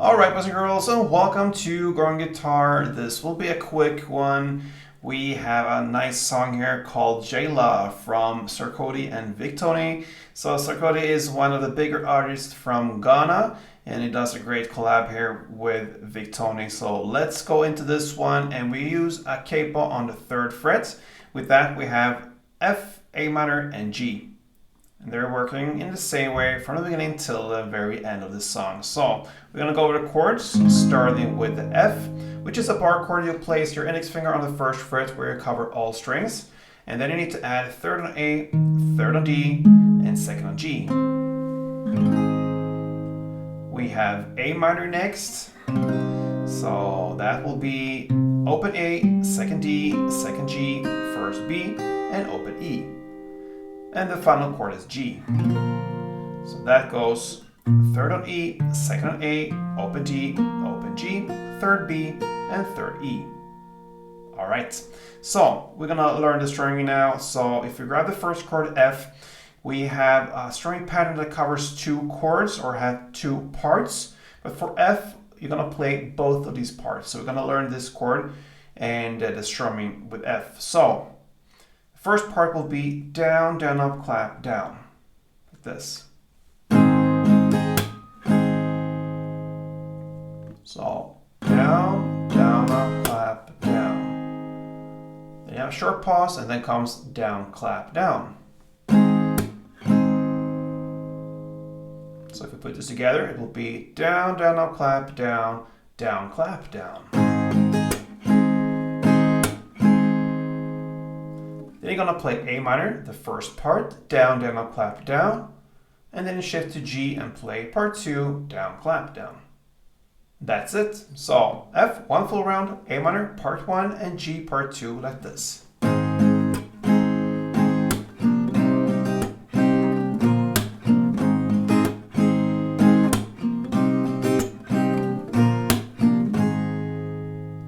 Alright, boys and girls, and welcome to Growing Guitar. This will be a quick one. We have a nice song here called Jayla from Sarkodie and Victony. So Sarkodie is one of the bigger artists from Ghana, and he does a great collab here with Victony. So let's go into this one, and we use a capo on the 3rd fret. With that, we have F, A minor, and G. And they're working in the same way from the beginning till the very end of the song. So we're going to go over the chords, starting with the F, which is a bar chord. You place your index finger on the 1st fret where you cover all strings. And then you need to add 3rd on A, 3rd on D, and 2nd on G. We have A minor next. So that will be open A, 2nd D, 2nd G, 1st B, and open E. And the final chord is G. So that goes 3rd on E, 2nd on A, open D, open G, 3rd B, and 3rd E. Alright, so we're gonna learn the strumming now. So if we grab the first chord F, we have a strumming pattern that covers 2 chords or have 2 parts. But for F, you're gonna play both of these parts. So we're gonna learn this chord and the strumming with F. So first part will be down, down, up, clap, down, like this. So down, down, up, clap, down. Then you have a short pause and then comes down, clap, down. So if we put this together, it will be down, down, up, clap, down, down, clap, down. Then you're going to play A minor, the first part, down, down, up, clap, down, and then shift to G and play part 2, down, clap, down. That's it. So F, 1 full round, A minor, part 1, and G, part 2, like this.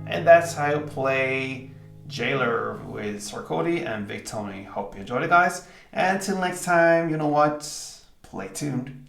And that's how you play Jailer with Sarkodie and Victony. Hope you enjoyed it, guys. And until next time, you know what? Play tuned.